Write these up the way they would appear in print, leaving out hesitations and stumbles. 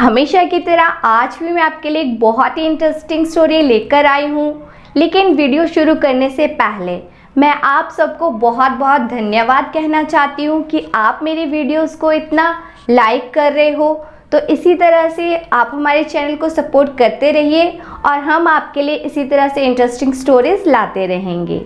हमेशा की तरह आज भी मैं आपके लिए एक बहुत ही इंटरेस्टिंग स्टोरी लेकर आई हूँ। लेकिन वीडियो शुरू करने से पहले मैं आप सबको बहुत बहुत धन्यवाद कहना चाहती हूँ कि आप मेरी वीडियोस को इतना लाइक कर रहे हो। तो इसी तरह से आप हमारे चैनल को सपोर्ट करते रहिए और हम आपके लिए इसी तरह से इंटरेस्टिंग स्टोरीज लाते रहेंगे।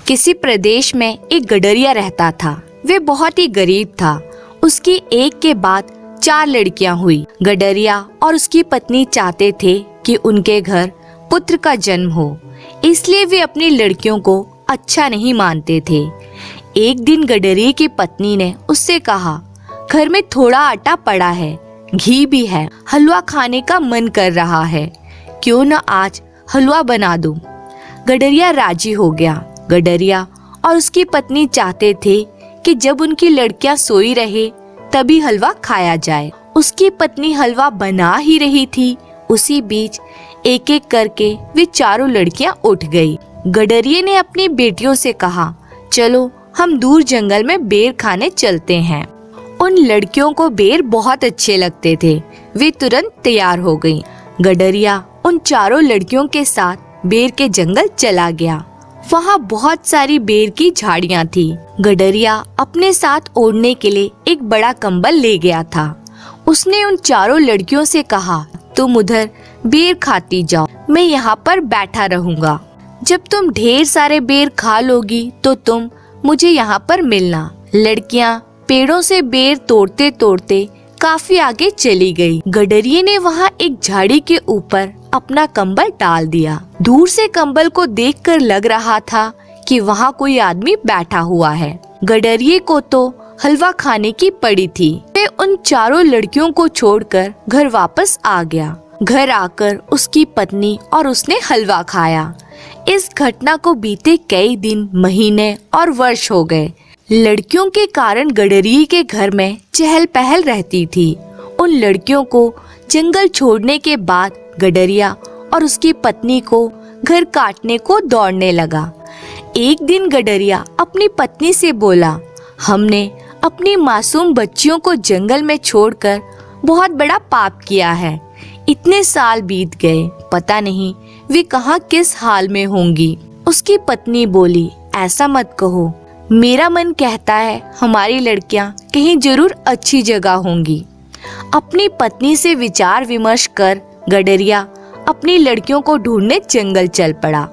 किसी प्रदेश में एक गडरिया रहता था। वे बहुत ही गरीब था। उसकी एक के बाद 4 लड़कियां हुई। गडरिया और उसकी पत्नी चाहते थे कि उनके घर पुत्र का जन्म हो, इसलिए वे अपनी लड़कियों को अच्छा नहीं मानते थे। एक दिन गडरिया की पत्नी ने उससे कहा, घर में थोड़ा आटा पड़ा है, घी भी है, हलवा खाने का मन कर रहा है, क्यों न आज हलवा बना दूं। गडरिया राजी हो गया। गडरिया और उसकी पत्नी चाहते थे कि जब उनकी लड़कियां सोई रहे तभी हलवा खाया जाए। उसकी पत्नी हलवा बना ही रही थी, उसी बीच एक एक करके वे चारों लड़कियां उठ गई। गडरिया ने अपनी बेटियों से कहा, चलो हम दूर जंगल में बेर खाने चलते हैं। उन लड़कियों को बेर बहुत अच्छे लगते थे। वे तुरंत तैयार हो गईं। गडरिया उन चारों लड़कियों के साथ बेर के जंगल चला गया। वहाँ बहुत सारी बेर की झाड़ियाँ थी। गडरिया अपने साथ ओढ़ने के लिए एक बड़ा कंबल ले गया था। उसने उन चारों लड़कियों से कहा, तुम उधर बेर खाती जाओ, मैं यहाँ पर बैठा रहूंगा। जब तुम ढेर सारे बेर खा लोगी तो तुम मुझे यहाँ पर मिलना। लड़कियाँ पेड़ों से बेर तोड़ते तोड़ते काफी आगे चली गई। गडरिया ने वहाँ एक झाड़ी के ऊपर अपना कंबल डाल दिया। दूर से कंबल को देखकर लग रहा था कि वहाँ कोई आदमी बैठा हुआ है। गडरिया को तो हलवा खाने की पड़ी थी। वे उन चारों लड़कियों को छोड़कर घर वापस आ गया। घर आकर उसकी पत्नी और उसने हलवा खाया। इस घटना को बीते कई दिन, महीने और वर्ष हो गए। लड़कियों के कारण गडरिया के घर में चहल पहल रहती थी। उन लड़कियों को जंगल छोड़ने के बाद गडरिया और उसकी पत्नी को घर काटने को दौड़ने लगा। एक दिन गडरिया अपनी पत्नी से बोला, हमने अपनी मासूम बच्चियों को जंगल में छोड़कर बहुत बड़ा पाप किया है। इतने साल बीत गए, पता नहीं वे कहाँ किस हाल में होंगी। उसकी पत्नी बोली, ऐसा मत कहो, मेरा मन कहता है हमारी लड़कियां कहीं जरूर अच्छी जगह होंगी। अपनी पत्नी से विचार विमर्श कर गडरिया अपनी लड़कियों को ढूंढने जंगल चल पड़ा।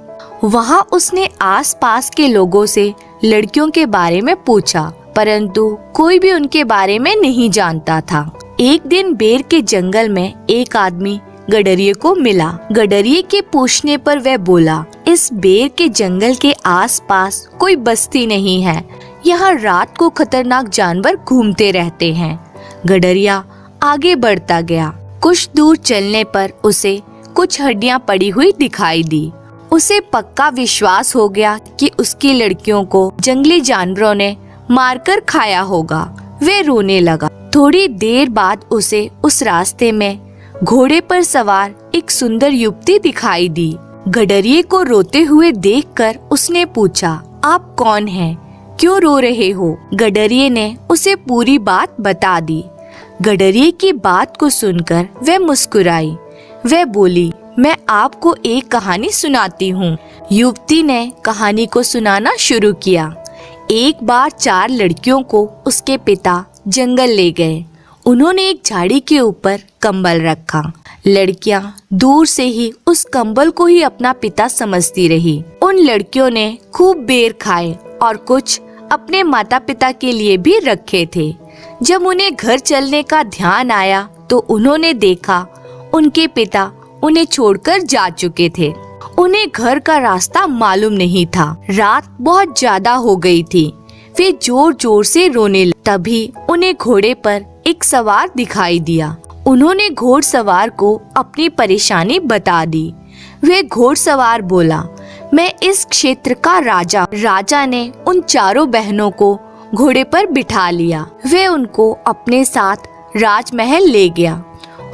वहाँ उसने आसपास के लोगों से लड़कियों के बारे में पूछा, परंतु कोई भी उनके बारे में नहीं जानता था। एक दिन बेर के जंगल में एक आदमी गडरिया को मिला। गडरिया के पूछने पर वह बोला, इस बेर के जंगल के आसपास कोई बस्ती नहीं है। यहाँ रात को खतरनाक जानवर घूमते रहते हैं। गडरिया आगे बढ़ता गया। कुछ दूर चलने पर उसे कुछ हड्डियां पड़ी हुई दिखाई दी। उसे पक्का विश्वास हो गया कि उसकी लड़कियों को जंगली जानवरों ने मारकर खाया होगा। वे रोने लगा। थोड़ी देर बाद उसे उस रास्ते में घोड़े पर सवार एक सुंदर युवती दिखाई दी। गडरिया को रोते हुए देखकर उसने पूछा, आप कौन हैं? क्यों रो रहे हो? गडरिया ने उसे पूरी बात बता दी। गडरिया की बात को सुनकर वह मुस्कुराई। वह बोली, मैं आपको एक कहानी सुनाती हूँ। युवती ने कहानी को सुनाना शुरू किया। एक बार 4 लड़कियों को उसके पिता जंगल ले गए। उन्होंने एक झाड़ी के ऊपर कंबल रखा। लड़कियां दूर से ही उस कंबल को ही अपना पिता समझती रही। उन लड़कियों ने खूब बेर खाए और कुछ अपने माता पिता के लिए भी रखे थे। जब उन्हें घर चलने का ध्यान आया तो उन्होंने देखा उनके पिता उन्हें छोड़कर जा चुके थे। उन्हें घर का रास्ता मालूम नहीं था। रात बहुत ज्यादा हो गई थी। वे जोर जोर से रोने लगे। तभी उन्हें घोड़े पर एक सवार दिखाई दिया। उन्होंने घोड़सवार को अपनी परेशानी बता दी। वे घोड़सवार बोला, मैं इस क्षेत्र का राजा। राजा ने उन चारों बहनों को घोड़े पर बिठा लिया। वे उनको अपने साथ राजमहल ले गया।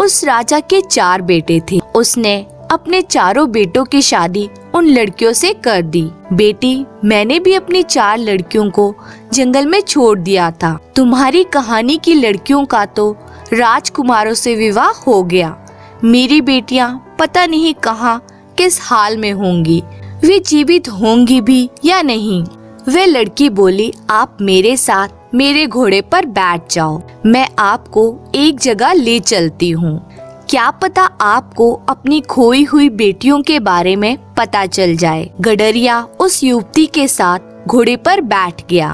उस राजा के 4 बेटे थे। उसने अपने चारों बेटों की शादी उन लड़कियों से कर दी। बेटी, मैंने भी अपनी 4 लड़कियों को जंगल में छोड़ दिया था। तुम्हारी कहानी की लड़कियों का तो राजकुमारों से विवाह हो गया। मेरी बेटियां पता नहीं कहाँ किस हाल में होंगी, वे जीवित होंगी भी या नहीं। वे लड़की बोली, आप मेरे साथ मेरे घोड़े पर बैठ जाओ, मैं आपको एक जगह ले चलती हूँ। क्या पता आपको अपनी खोई हुई बेटियों के बारे में पता चल जाए। गडरिया उस युवती के साथ घोड़े पर बैठ गया।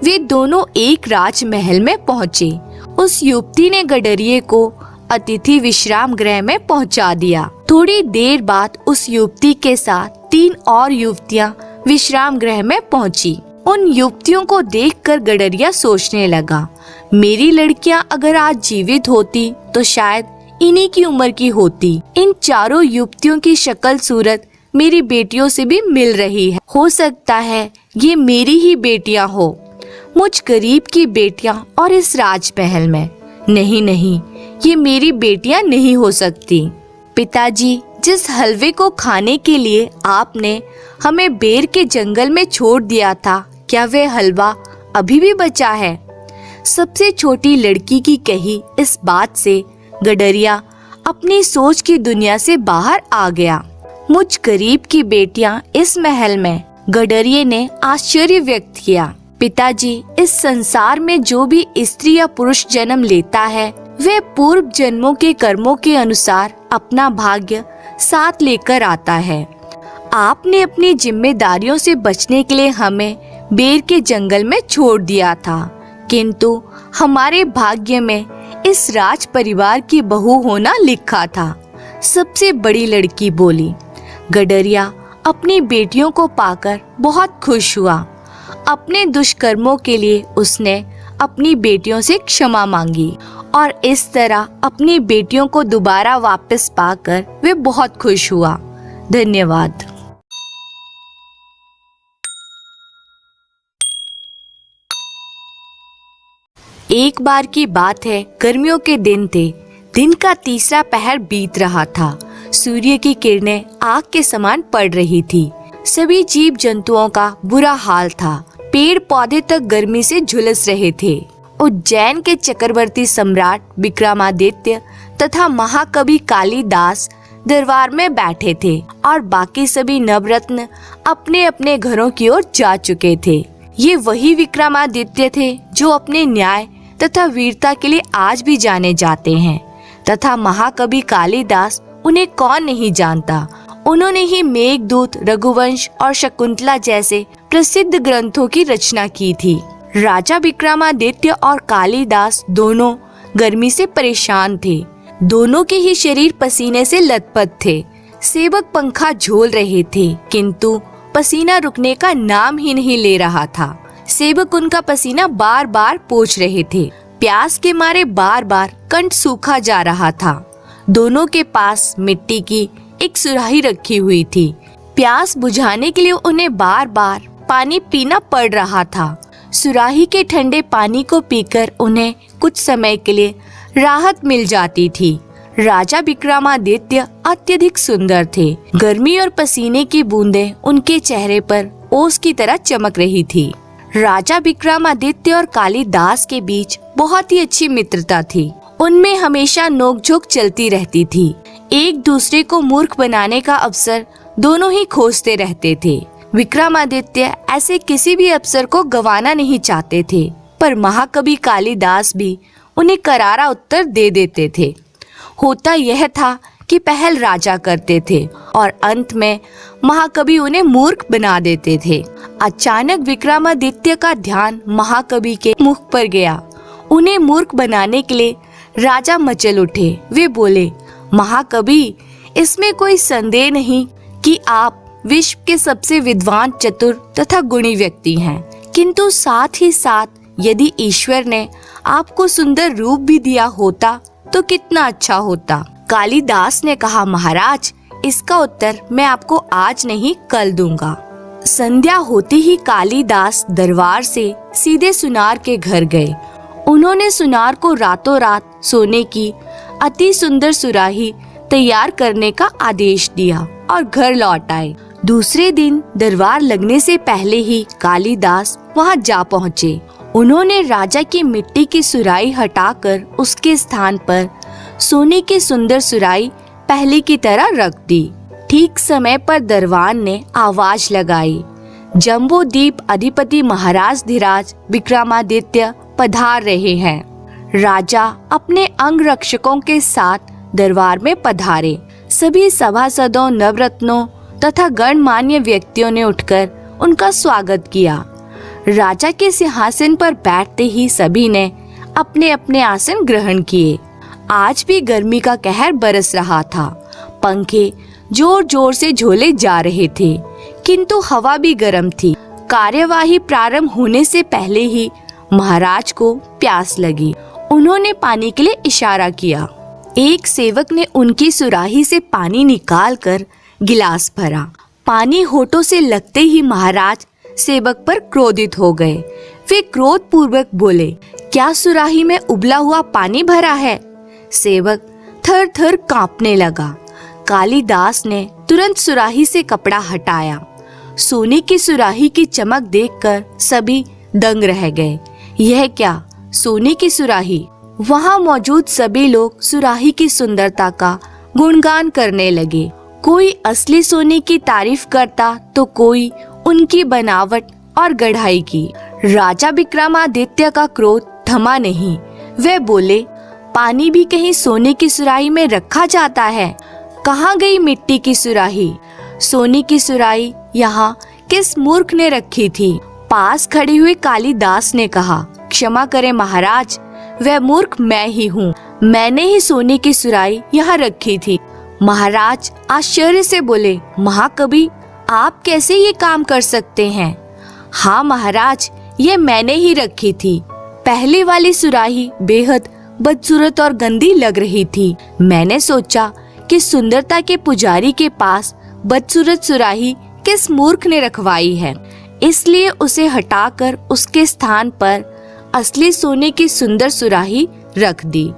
वे दोनों एक राजमहल में पहुँचे। उस युवती ने गडरिये को अतिथि विश्राम गृह में पहुंचा दिया। थोड़ी देर बाद उस युवती के साथ 3 और युवतियां विश्राम गृह में पहुंची। उन युवतियों को देखकर गडरिया सोचने लगा, मेरी लड़कियां अगर आज जीवित होती तो शायद इन्हीं की उम्र की होती। इन चारों युवतियों की शक्ल सूरत मेरी बेटियों से भी मिल रही है। हो सकता है ये मेरी ही बेटियां हो, मुझ गरीब की बेटियां और इस राजमहल में। नहीं नहीं, ये मेरी बेटियां नहीं हो सकती। पिताजी, जिस हलवे को खाने के लिए आपने हमें बेर के जंगल में छोड़ दिया था, क्या वह हलवा अभी भी बचा है? सबसे छोटी लड़की की कही इस बात से गडरिया अपनी सोच की दुनिया से बाहर आ गया। मुझ गरीब की बेटियां इस महल में, गडरिये ने आश्चर्य व्यक्त किया। पिताजी, इस संसार में जो भी स्त्री या पुरुष जन्म लेता है, वह पूर्व जन्मों के कर्मों के अनुसार अपना भाग्य साथ लेकर आता है। आपने अपनी जिम्मेदारियों से बचने के लिए हमें बेर के जंगल में छोड़ दिया था, किंतु हमारे भाग्य में इस राज परिवार की बहू होना लिखा था। सबसे बड़ी लड़की बोली। गडरिया अपनी बेटियों को पाकर बहुत खुश हुआ। अपने दुष्कर्मों के लिए उसने अपनी बेटियों से क्षमा मांगी और इस तरह अपनी बेटियों को दोबारा वापस पाकर वे बहुत खुश हुआ। धन्यवाद। एक बार की बात है, गर्मियों के दिन थे। दिन का तीसरा पहर बीत रहा था। सूर्य की किरणें आग के समान पड़ रही थी। सभी जीव जंतुओं का बुरा हाल था। पेड़ पौधे तक गर्मी से झुलस रहे थे। उज्जैन के चक्रवर्ती सम्राट विक्रमादित्य तथा महाकवि कालिदास दरबार में बैठे थे और बाकी सभी नवरत्न अपने अपने घरों की ओर जा चुके थे। ये वही विक्रमादित्य थे जो अपने न्याय तथा वीरता के लिए आज भी जाने जाते हैं, तथा महाकवि कालिदास उन्हें कौन नहीं जानता। उन्होंने ही मेघदूत, रघुवंश और शकुंतला जैसे प्रसिद्ध ग्रंथों की रचना की थी। राजा विक्रमादित्य और कालिदास दोनों गर्मी से परेशान थे। दोनों के ही शरीर पसीने से लथपथ थे। सेवक पंखा झोल रहे थे, किंतु पसीना रुकने का नाम ही नहीं ले रहा था। सेवक उनका पसीना बार बार पोंछ रहे थे। प्यास के मारे बार बार कंठ सूखा जा रहा था। दोनों के पास मिट्टी की एक सुराही रखी हुई थी। प्यास बुझाने के लिए उन्हें बार बार पानी पीना पड़ रहा था। सुराही के ठंडे पानी को पीकर उन्हें कुछ समय के लिए राहत मिल जाती थी। राजा विक्रमादित्य अत्यधिक सुंदर थे। गर्मी और पसीने की बूंदें उनके चेहरे पर ओस की तरह चमक रही थी। राजा विक्रमादित्य और कालिदास के बीच बहुत ही अच्छी मित्रता थी। उनमें हमेशा नोकझोंक चलती रहती थी। एक दूसरे को मूर्ख बनाने का अवसर दोनों ही खोजते रहते थे। विक्रमादित्य ऐसे किसी भी अवसर को गंवाना नहीं चाहते थे, पर महाकवि कालिदास भी उन्हें करारा उत्तर दे देते थे। होता यह था कि पहल राजा करते थे और अंत में महाकवि उन्हें मूर्ख बना देते थे। अचानक विक्रमादित्य का ध्यान महाकवि के मुख पर गया। उन्हें मूर्ख बनाने के लिए राजा मचल उठे। वे बोले, महाकवि, इसमें कोई संदेह नहीं कि आप विश्व के सबसे विद्वान, चतुर तथा गुणी व्यक्ति हैं, किंतु साथ ही साथ यदि ईश्वर ने आपको सुंदर रूप भी दिया होता तो कितना अच्छा होता। कालिदास ने कहा, महाराज, इसका उत्तर मैं आपको आज नहीं कल दूंगा। संध्या होते ही कालिदास दरबार से सीधे सुनार के घर गए। उन्होंने सुनार को रातों रात सोने की अति सुंदर सुराही तैयार करने का आदेश दिया और घर लौट आए। दूसरे दिन दरबार लगने से पहले ही कालिदास वहां जा पहुँचे। उन्होंने राजा की मिट्टी की सुराही हटाकर उसके स्थान पर सोने की सुंदर सुराही पहले की तरह रख दी। ठीक समय पर दरबान ने आवाज लगाई, जम्बूद्वीप अधिपति महाराज धीराज विक्रमादित्य पधार रहे हैं। राजा अपने अंगरक्षकों के साथ दरबार में पधारे। सभी सभासदों, नवरत्नों तथा गणमान्य व्यक्तियों ने उठकर उनका स्वागत किया। राजा के सिंहासन पर बैठते ही सभी ने अपने अपने आसन ग्रहण किए। आज भी गर्मी का कहर बरस रहा था। पंखे जोर जोर से झोले जा रहे थे, किंतु हवा भी गर्म थी। कार्यवाही प्रारंभ होने से पहले ही महाराज को प्यास लगी। उन्होंने पानी के लिए इशारा किया। एक सेवक ने उनकी सुराही से पानी निकालकर गिलास भरा। पानी होठों से लगते ही महाराज सेवक पर क्रोधित हो गए। वे क्रोध पूर्वक बोले, क्या सुराही में उबला हुआ पानी भरा है? सेवक थर थर कांपने लगा। कालिदास ने तुरंत सुराही से कपड़ा हटाया। सोने की सुराही की चमक देखकर सभी दंग रह गए। यह क्या, सोने की सुराही? वहाँ मौजूद सभी लोग सुराही की सुंदरता का गुणगान करने लगे। कोई असली सोने की तारीफ करता तो कोई उनकी बनावट और गढ़ाई की। राजा विक्रमादित्य का क्रोध थमा नहीं। वे बोले, पानी भी कहीं सोने की सुराही में रखा जाता है? कहाँ गई मिट्टी की सुराही? सोने की सुराही यहाँ किस मूर्ख ने रखी थी? पास खड़े हुए कालिदास ने कहा, क्षमा करें महाराज, वह मूर्ख मैं ही हूँ। मैंने ही सोने की सुराही यहाँ रखी थी। महाराज आश्चर्य से बोले, महाकवि, आप कैसे ये काम कर सकते हैं? हाँ महाराज, ये मैंने ही रखी थी। पहले वाली सुराही बेहद बदसूरत और गंदी लग रही थी। मैंने सोचा कि सुंदरता के पुजारी के पास बदसूरत सुराही किस मूर्ख ने रखवाई है, इसलिए उसे हटाकर उसके स्थान पर असली सोने की सुंदर सुराही रख दी।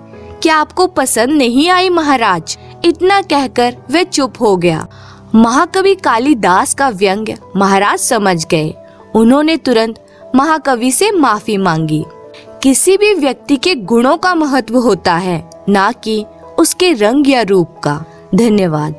क्या आपको पसंद नहीं आई महाराज? इतना कहकर वह चुप हो गया। महाकवि कालिदास का व्यंग्य महाराज समझ गए। उन्होंने तुरंत महाकवि से माफी मांगी। किसी भी व्यक्ति के गुणों का महत्व होता है, ना कि उसके रंग या रूप का। धन्यवाद।